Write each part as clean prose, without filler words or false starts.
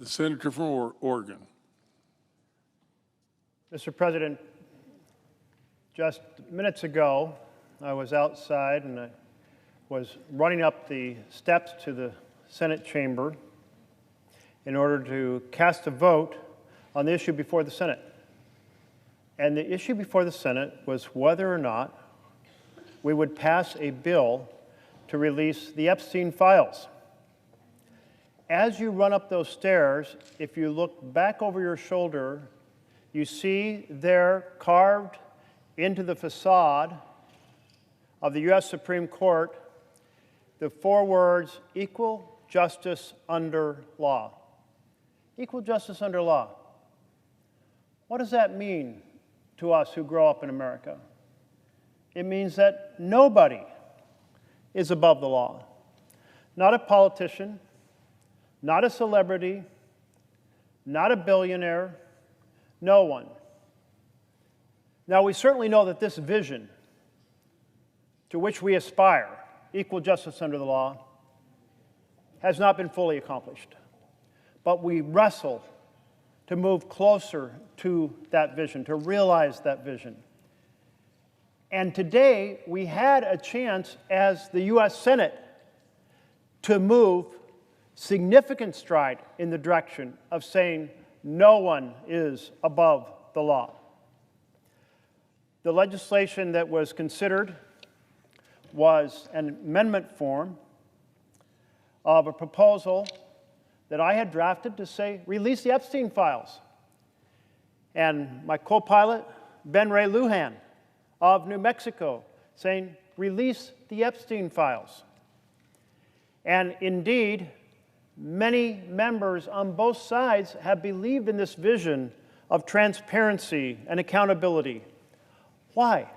The senator from Oregon. Mr. President, just minutes ago, I was outside and I was running up the steps to the Senate chamber in order to cast a vote on the issue before the Senate. And the issue before the Senate was whether or not we would pass a bill to release the Epstein Files. As you run up those stairs, if you look back over your shoulder, you see there carved into the facade of the U.S. Supreme Court the 4 words, equal justice under law. Equal justice under law. What does that mean to us who grow up in America? It means that nobody is above the law. Not a politician, not a celebrity, not a billionaire, no one. Now, we certainly know that this vision to which we aspire, equal justice under the law, has not been fully accomplished. But we wrestle to move closer to that vision, to realize that vision. And today, we had a chance as the U.S. Senate to move significant stride in the direction of saying no one is above the law. The legislation that was considered was an amendment form of a proposal that I had drafted to say, release the Epstein Files. And my co-pilot, Ben Ray Lujan of New Mexico, saying, release the Epstein Files. And indeed, many members on both sides have believed in this vision of transparency and accountability. Why?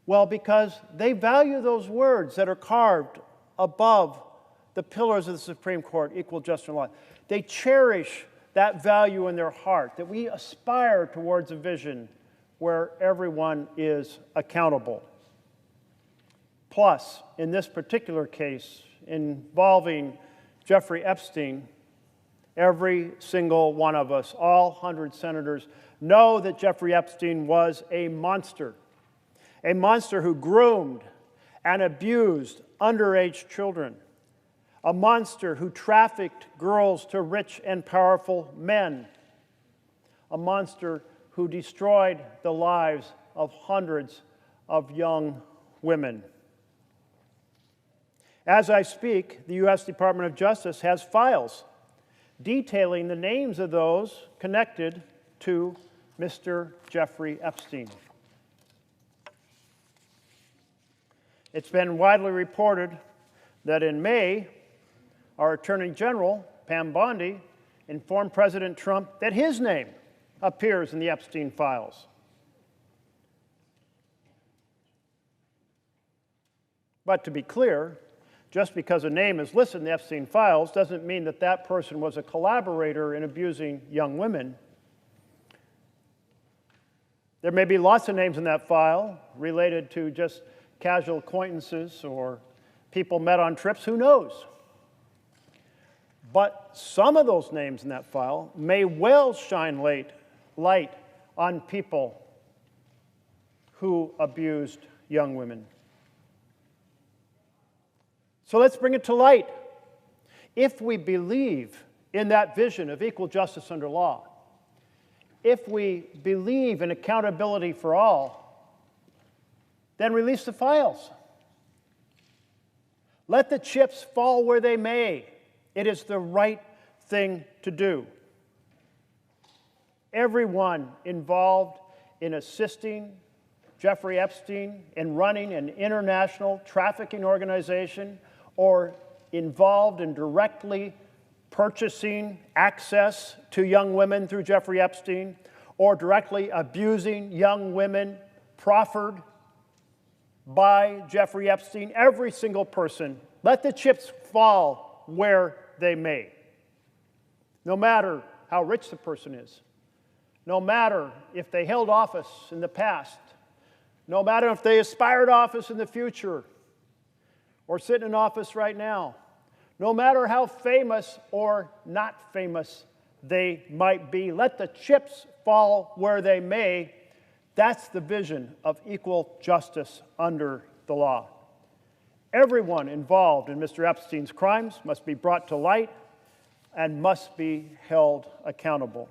Well, because they value those words that are carved above the pillars of the Supreme Court, equal justice and law. They cherish that value in their heart, that we aspire towards a vision where everyone is accountable. Plus, in this particular case involving Jeffrey Epstein, every single one of us, all 100 senators, know that Jeffrey Epstein was a monster who groomed and abused underage children, a monster who trafficked girls to rich and powerful men, a monster who destroyed the lives of hundreds of young women. As I speak, the U.S. Department of Justice has files detailing the names of those connected to Mr. Jeffrey Epstein. It's been widely reported that in May, our Attorney General, Pam Bondi, informed President Trump that his name appears in the Epstein Files. But to be clear, just because a name is listed in the Epstein Files doesn't mean that that person was a collaborator in abusing young women. There may be lots of names in that file related to just casual acquaintances or people met on trips, who knows? But some of those names in that file may well shine light on people who abused young women. So let's bring it to light. If we believe in that vision of equal justice under law, if we believe in accountability for all, then release the files. Let the chips fall where they may. It is the right thing to do. Everyone involved in assisting Jeffrey Epstein in running an international trafficking organization or involved in directly purchasing access to young women through Jeffrey Epstein or directly abusing young women proffered by Jeffrey Epstein, every single person, let the chips fall where they may. No matter how rich the person is, no matter if they held office in the past, no matter if they aspired office in the future or sit in office right now, No matter how famous or not famous they might be, let the chips fall where they may. That's the vision of equal justice under the law. Everyone involved in Mr. Epstein's crimes must be brought to light and must be held accountable.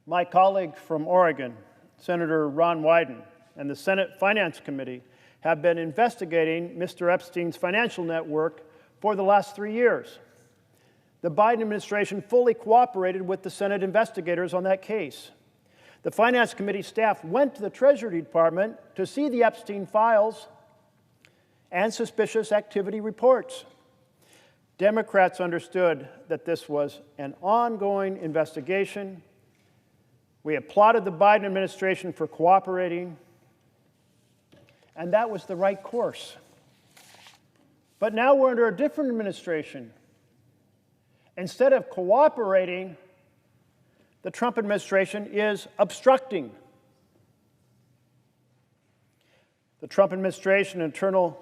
My colleague from Oregon, Senator Ron Wyden, and the Senate Finance Committee have been investigating Mr. Epstein's financial network for the last 3 years. The Biden administration fully cooperated with the Senate investigators on that case. The Finance Committee staff went to the Treasury Department to see the Epstein Files and suspicious activity reports. Democrats understood that this was an ongoing investigation. We applauded the Biden administration for cooperating, and that was the right course. But now we're under a different administration. Instead of cooperating, the Trump administration is obstructing. The Trump administration and Attorney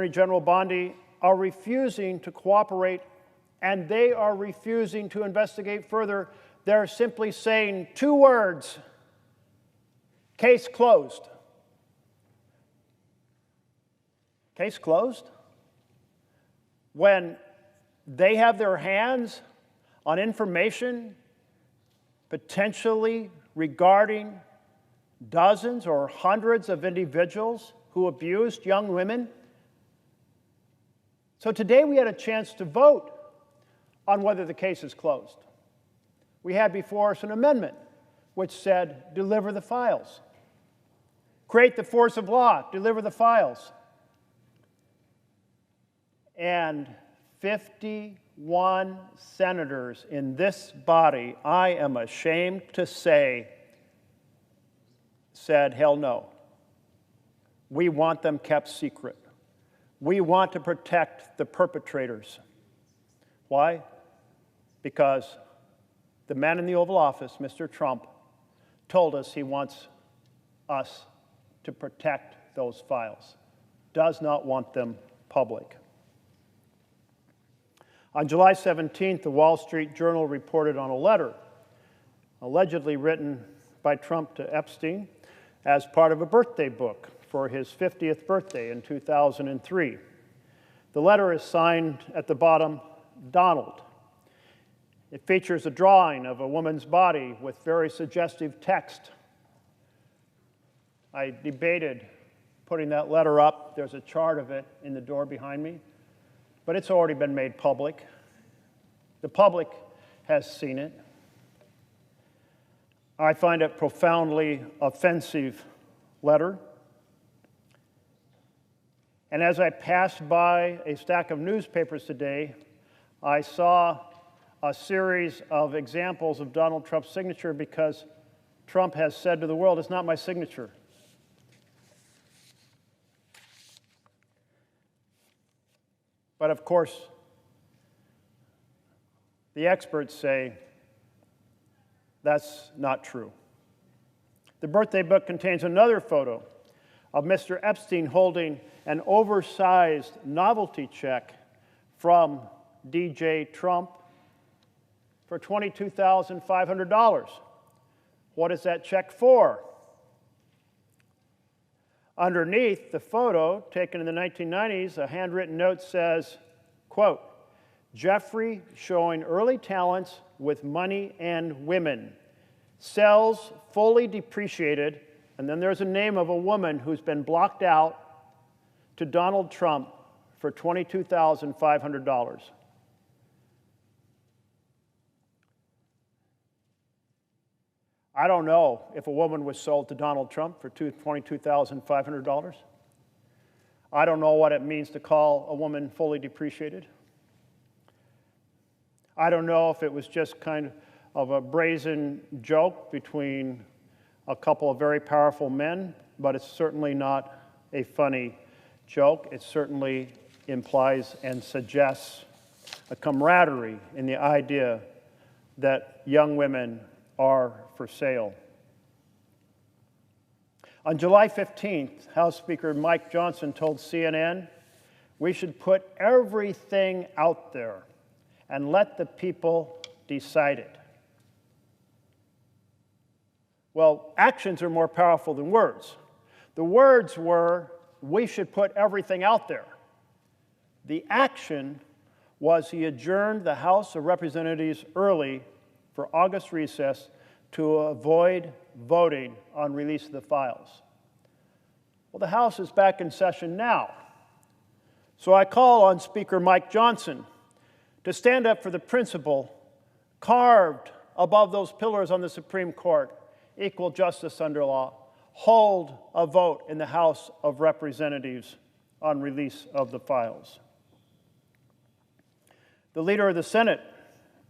General Bondi are refusing to cooperate, and they are refusing to investigate further. They're simply saying 2 words: case closed. Case closed? When they have their hands on information potentially regarding dozens or hundreds of individuals who abused young women. So today we had a chance to vote on whether the case is closed. We had before us an amendment which said, deliver the files. Create the force of law, deliver the files. And 51 senators in this body, I am ashamed to say, said, hell no. We want them kept secret. We want to protect the perpetrators. Why? Because the man in the Oval Office, Mr. Trump, told us he wants us to protect those files, does not want them public. On July 17th, the Wall Street Journal reported on a letter allegedly written by Trump to Epstein as part of a birthday book for his 50th birthday in 2003. The letter is signed at the bottom, Donald. It features a drawing of a woman's body with very suggestive text. I debated putting that letter up. There's a chart of it in the door behind me. But it's already been made public. The public has seen it. I find it a profoundly offensive letter. And as I passed by a stack of newspapers today, I saw a series of examples of Donald Trump's signature because Trump has said to the world, it's not my signature. But of course, the experts say that's not true. The birthday book contains another photo of Mr. Epstein holding an oversized novelty check from DJ Trump for $22,500. What is that check for? Underneath the photo, taken in the 1990s, a handwritten note says, quote, Jeffrey showing early talents with money and women. Cells fully depreciated, and then there's a name of a woman who's been blocked out to Donald Trump for $22,500. I don't know if a woman was sold to Donald Trump for $22,500. I don't know what it means to call a woman fully depreciated. I don't know if it was just kind of a brazen joke between a couple of very powerful men, but it's certainly not a funny joke. It certainly implies and suggests a camaraderie in the idea that young women are for sale. On July 15th, House Speaker Mike Johnson told CNN, We should put everything out there and let the people decide it. Well, actions are more powerful than words. The words were, we should put everything out there. The action was he adjourned the House of Representatives early for August recess to avoid voting on release of the files. Well, the House is back in session now. So I call on Speaker Mike Johnson to stand up for the principle carved above those pillars on the Supreme Court, equal justice under law, hold a vote in the House of Representatives on release of the files. The leader of the Senate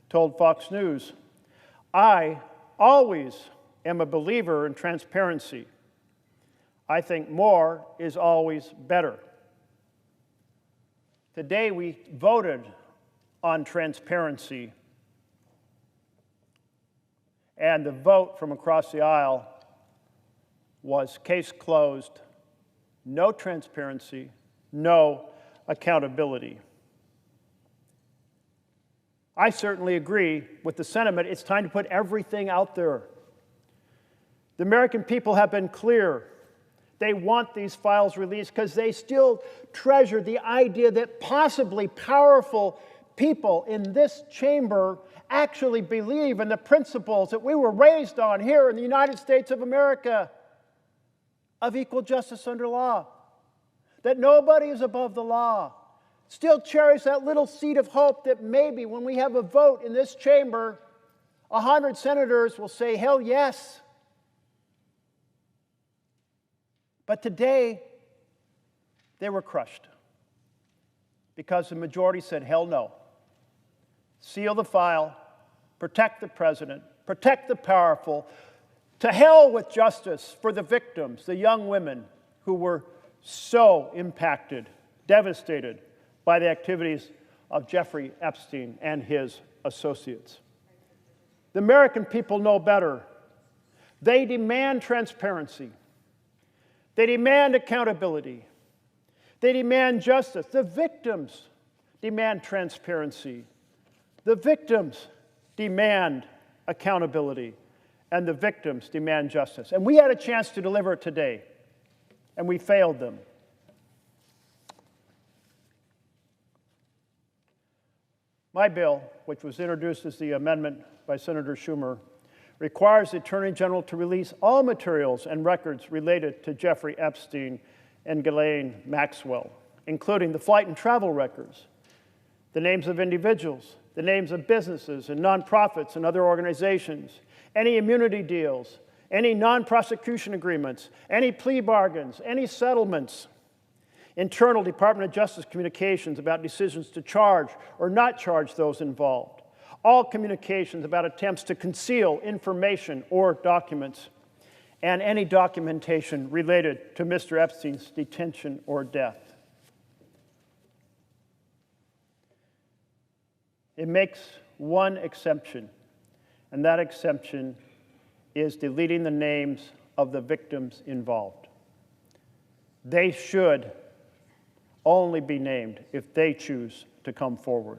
told Fox News, I always am a believer in transparency. I think more is always better. Today we voted on transparency, and the vote from across the aisle was case closed, no transparency, no accountability. I certainly agree with the sentiment. It's time to put everything out there. The American people have been clear. They want these files released because they still treasure the idea that possibly powerful people in this chamber actually believe in the principles that we were raised on here in the United States of America of equal justice under law, that nobody is above the law. Still cherish that little seed of hope that maybe when we have a vote in this chamber, 100 senators will say, hell yes. But today, they were crushed because the majority said, hell no. Seal the file, protect the president, protect the powerful. To hell with justice for the victims, the young women who were so impacted, devastated by the activities of Jeffrey Epstein and his associates. The American people know better. They demand transparency. They demand accountability. They demand justice. The victims demand transparency. The victims demand accountability. And the victims demand justice. And we had a chance to deliver it today, and we failed them. My bill, which was introduced as the amendment by Senator Schumer, requires the Attorney General to release all materials and records related to Jeffrey Epstein and Ghislaine Maxwell, including the flight and travel records, the names of individuals, the names of businesses and nonprofits and other organizations, any immunity deals, any non-prosecution agreements, any plea bargains, any settlements, internal Department of Justice communications about decisions to charge or not charge those involved, all communications about attempts to conceal information or documents, and any documentation related to Mr. Epstein's detention or death. It makes one exception, and that exception is deleting the names of the victims involved. They should only be named if they choose to come forward.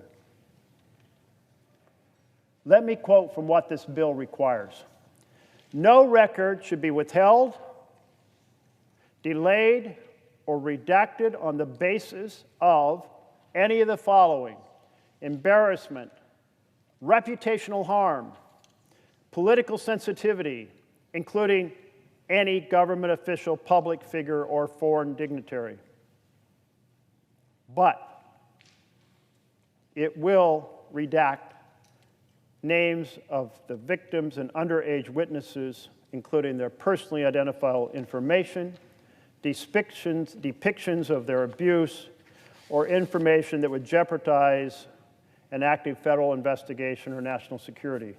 Let me quote from what this bill requires. No record should be withheld, delayed, or redacted on the basis of any of the following: embarrassment, reputational harm, political sensitivity, including any government official, public figure, or foreign dignitary. But it will redact names of the victims and underage witnesses, including their personally identifiable information, depictions of their abuse, or information that would jeopardize an active federal investigation or national security.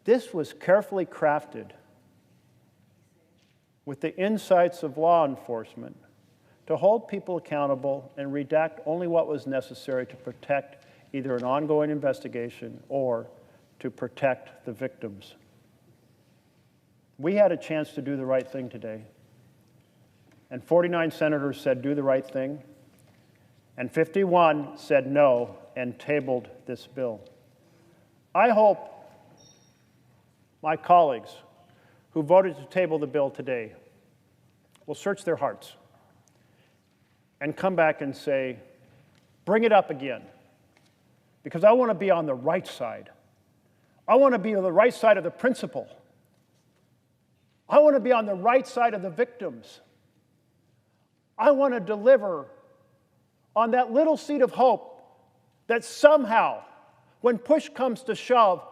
This was carefully crafted with the insights of law enforcement to hold people accountable and redact only what was necessary to protect either an ongoing investigation or to protect the victims. We had a chance to do the right thing today, and 49 senators said do the right thing. and 51 said no and tabled this bill. I hope my colleagues who voted to table the bill today will search their hearts and come back and say, bring it up again, because I want to be on the right side. I want to be on the right side of the principle. I want to be on the right side of the victims. I want to deliver on that little seed of hope that somehow, when push comes to shove,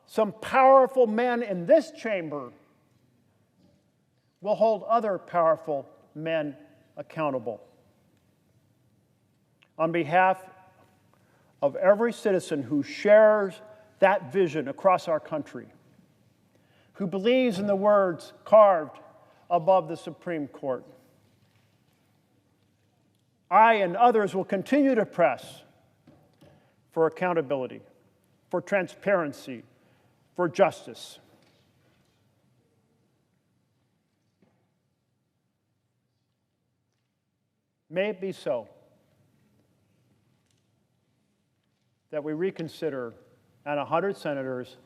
some powerful men in this chamber will hold other powerful men accountable. On behalf of every citizen who shares that vision across our country, who believes in the words carved above the Supreme Court, I and others will continue to press for accountability, for transparency, for justice. May it be so that we reconsider and 100 senators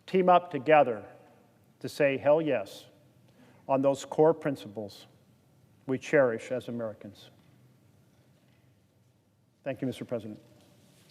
team up together to say hell yes on those core principles we cherish as Americans. Thank you, Mr. President.